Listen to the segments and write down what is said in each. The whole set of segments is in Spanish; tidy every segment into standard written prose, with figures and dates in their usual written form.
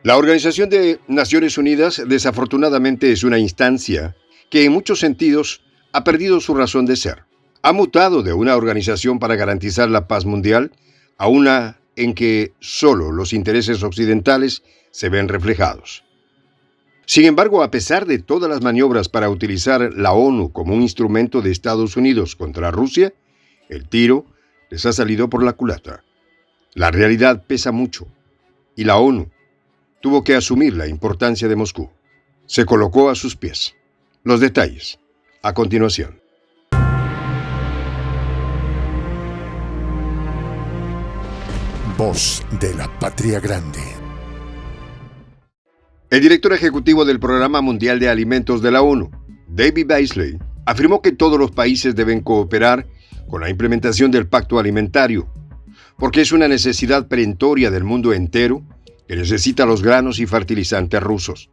La Organización de Naciones Unidas desafortunadamente es una instancia que en muchos sentidos ha perdido su razón de ser. Ha mutado de una organización para garantizar la paz mundial a una en que solo los intereses occidentales se ven reflejados. Sin embargo, a pesar de todas las maniobras para utilizar la ONU como un instrumento de Estados Unidos contra Rusia, el tiro les ha salido por la culata. La realidad pesa mucho y la ONU tuvo que asumir la importancia de Moscú. Se colocó a sus pies. Los detalles, a continuación. Voz de la Patria Grande. El director ejecutivo del Programa Mundial de Alimentos de la ONU, David Beasley, afirmó que todos los países deben cooperar con la implementación del Pacto Alimentario, porque es una necesidad perentoria del mundo entero que necesita los granos y fertilizantes rusos.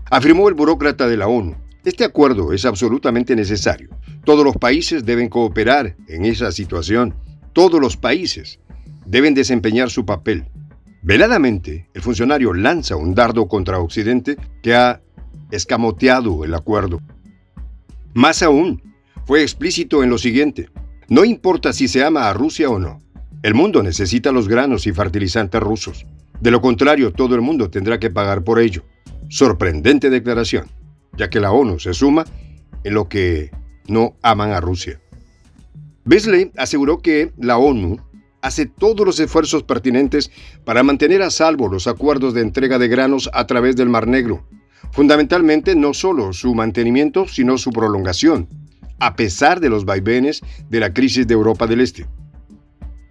Afirmó el burócrata de la ONU, este acuerdo es absolutamente necesario. Todos los países deben cooperar en esa situación. Todos los países deben desempeñar su papel. Veladamente, el funcionario lanza un dardo contra Occidente que ha escamoteado el acuerdo. Más aún, fue explícito en lo siguiente: no importa si se ama a Rusia o no, el mundo necesita los granos y fertilizantes rusos. De lo contrario, todo el mundo tendrá que pagar por ello. Sorprendente declaración, ya que la ONU se suma en lo que no aman a Rusia. Beasley aseguró que la ONU hace todos los esfuerzos pertinentes para mantener a salvo los acuerdos de entrega de granos a través del Mar Negro. Fundamentalmente, no solo su mantenimiento, sino su prolongación, a pesar de los vaivenes de la crisis de Europa del Este.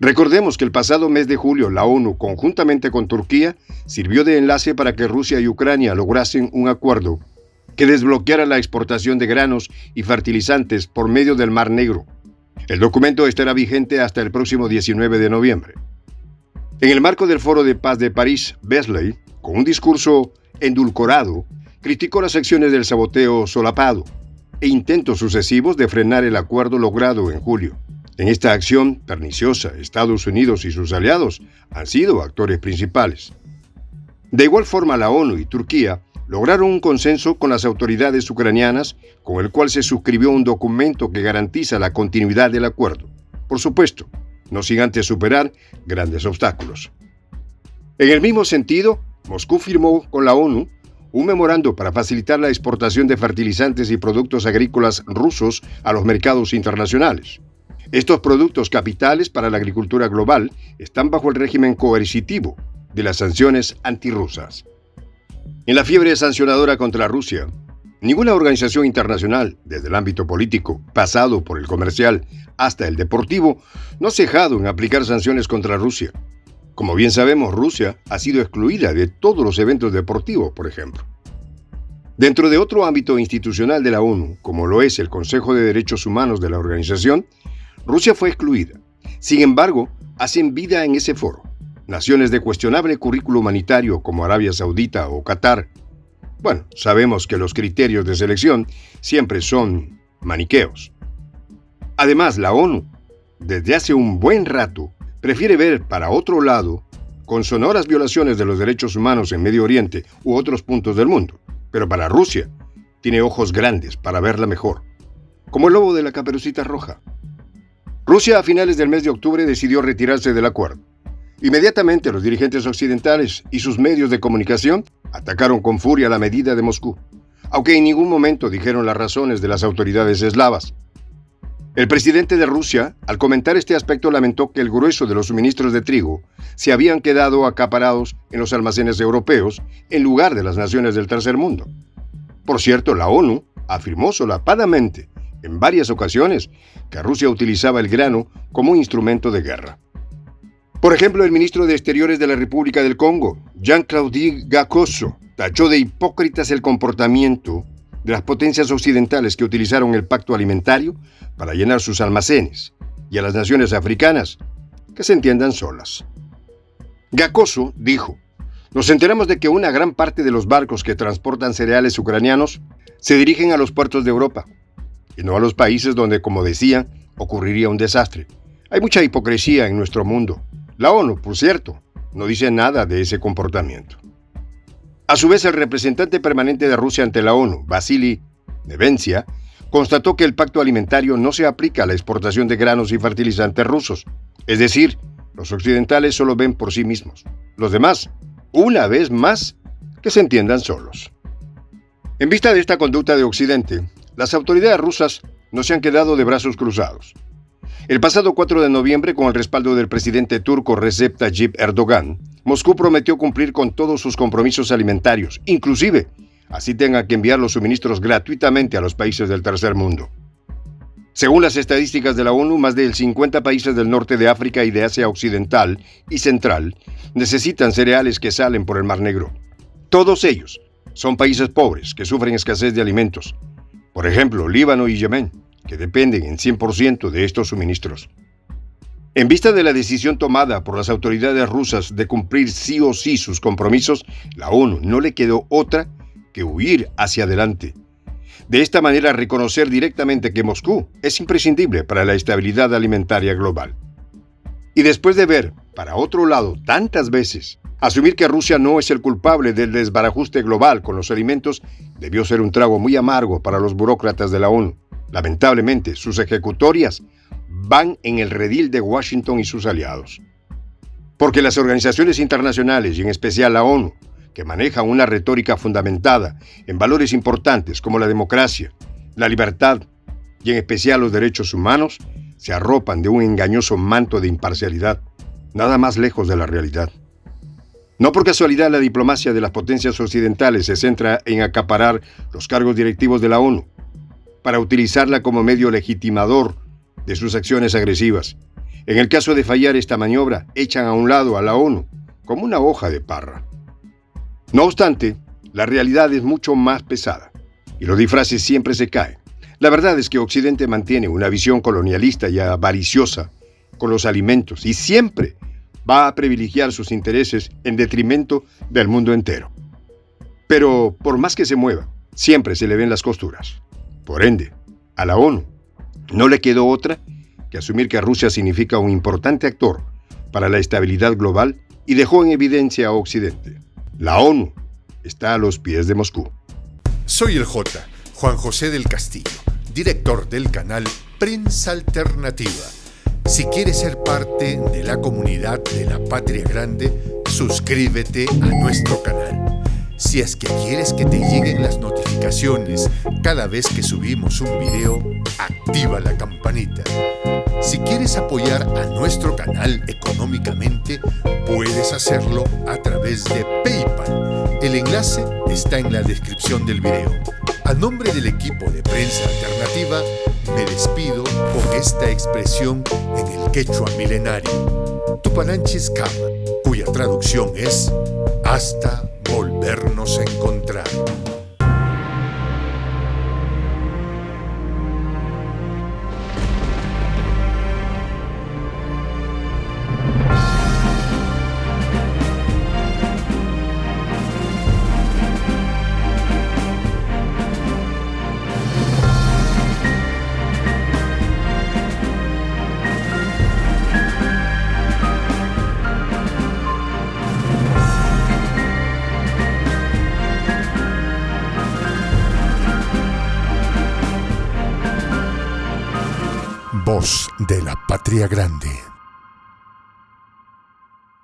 Recordemos que el pasado mes de julio la ONU, conjuntamente con Turquía, sirvió de enlace para que Rusia y Ucrania lograsen un acuerdo que desbloqueara la exportación de granos y fertilizantes por medio del Mar Negro. El documento estará vigente hasta el próximo 19 de noviembre. En el marco del Foro de Paz de París, Beasley, con un discurso endulcorado, criticó las acciones del saboteo solapado e intentos sucesivos de frenar el acuerdo logrado en julio. En esta acción perniciosa, Estados Unidos y sus aliados han sido actores principales. De igual forma, la ONU y Turquía lograron un consenso con las autoridades ucranianas, con el cual se suscribió un documento que garantiza la continuidad del acuerdo. Por supuesto, no sin antes superar grandes obstáculos. En el mismo sentido, Moscú firmó con la ONU un memorando para facilitar la exportación de fertilizantes y productos agrícolas rusos a los mercados internacionales. Estos productos capitales para la agricultura global están bajo el régimen coercitivo de las sanciones antirrusas. En la fiebre sancionadora contra Rusia, ninguna organización internacional, desde el ámbito político, pasado por el comercial hasta el deportivo, no ha cejado en aplicar sanciones contra Rusia. Como bien sabemos, Rusia ha sido excluida de todos los eventos deportivos, por ejemplo. Dentro de otro ámbito institucional de la ONU, como lo es el Consejo de Derechos Humanos de la organización, Rusia fue excluida. Sin embargo, hacen vida en ese foro naciones de cuestionable currículo humanitario como Arabia Saudita o Qatar. Bueno, sabemos que los criterios de selección siempre son maniqueos. Además, la ONU, desde hace un buen rato, prefiere ver para otro lado con sonoras violaciones de los derechos humanos en Medio Oriente u otros puntos del mundo. Pero para Rusia, tiene ojos grandes para verla mejor, como el lobo de la Caperucita Roja. Rusia, a finales del mes de octubre, decidió retirarse del acuerdo. Inmediatamente, los dirigentes occidentales y sus medios de comunicación atacaron con furia la medida de Moscú, aunque en ningún momento dijeron las razones de las autoridades eslavas. El presidente de Rusia, al comentar este aspecto, lamentó que el grueso de los suministros de trigo se habían quedado acaparados en los almacenes europeos en lugar de las naciones del tercer mundo. Por cierto, la ONU afirmó solapadamente en varias ocasiones que Rusia utilizaba el grano como un instrumento de guerra. Por ejemplo, el ministro de Exteriores de la República del Congo, Jean-Claude Gakoso, tachó de hipócritas el comportamiento de las potencias occidentales que utilizaron el pacto alimentario para llenar sus almacenes, y a las naciones africanas que se entiendan solas. Gakoso dijo: nos enteramos de que una gran parte de los barcos que transportan cereales ucranianos se dirigen a los puertos de Europa, y no a los países donde, como decía, ocurriría un desastre. Hay mucha hipocresía en nuestro mundo. La ONU, por cierto, no dice nada de ese comportamiento. A su vez, el representante permanente de Rusia ante la ONU, Vasily Nevencia, constató que el pacto alimentario no se aplica a la exportación de granos y fertilizantes rusos. Es decir, los occidentales solo ven por sí mismos. Los demás, una vez más, que se entiendan solos. En vista de esta conducta de Occidente, las autoridades rusas no se han quedado de brazos cruzados. El pasado 4 de noviembre, con el respaldo del presidente turco Recep Tayyip Erdogan, Moscú prometió cumplir con todos sus compromisos alimentarios, inclusive así tenga que enviar los suministros gratuitamente a los países del tercer mundo. Según las estadísticas de la ONU, más del 50 países del norte de África y de Asia Occidental y Central necesitan cereales que salen por el Mar Negro. Todos ellos son países pobres que sufren escasez de alimentos. Por ejemplo, Líbano y Yemen, que dependen en 100% de estos suministros. En vista de la decisión tomada por las autoridades rusas de cumplir sí o sí sus compromisos, la ONU no le quedó otra que huir hacia adelante. De esta manera, reconocer directamente que Moscú es imprescindible para la estabilidad alimentaria global. Y después de ver, para otro lado, tantas veces, asumir que Rusia no es el culpable del desbarajuste global con los alimentos, debió ser un trago muy amargo para los burócratas de la ONU. Lamentablemente, sus ejecutorias van en el redil de Washington y sus aliados. Porque las organizaciones internacionales, y en especial la ONU, que manejan una retórica fundamentada en valores importantes como la democracia, la libertad y en especial los derechos humanos, se arropan de un engañoso manto de imparcialidad, nada más lejos de la realidad. No por casualidad la diplomacia de las potencias occidentales se centra en acaparar los cargos directivos de la ONU, para utilizarla como medio legitimador de sus acciones agresivas. En el caso de fallar esta maniobra, echan a un lado a la ONU como una hoja de parra. No obstante, la realidad es mucho más pesada y los disfraces siempre se caen. La verdad es que Occidente mantiene una visión colonialista y avariciosa con los alimentos y siempre va a privilegiar sus intereses en detrimento del mundo entero. Pero por más que se mueva, siempre se le ven las costuras. Por ende, a la ONU no le quedó otra que asumir que Rusia significa un importante actor para la estabilidad global y dejó en evidencia a Occidente. La ONU está a los pies de Moscú. Soy el J, Juan José del Castillo, director del canal Prensa Alternativa. Si quieres ser parte de la comunidad de la Patria Grande, suscríbete a nuestro canal. Si es que quieres que te lleguen las notificaciones cada vez que subimos un video, activa la campanita. Si quieres apoyar a nuestro canal económicamente, puedes hacerlo a través de PayPal. El enlace está en la descripción del video. A nombre del equipo de Prensa Alternativa, me despido con esta expresión en el quechua milenario, Tupananchis Kama, cuya traducción es hasta volvernos a encontrar. Voz de la Patria Grande.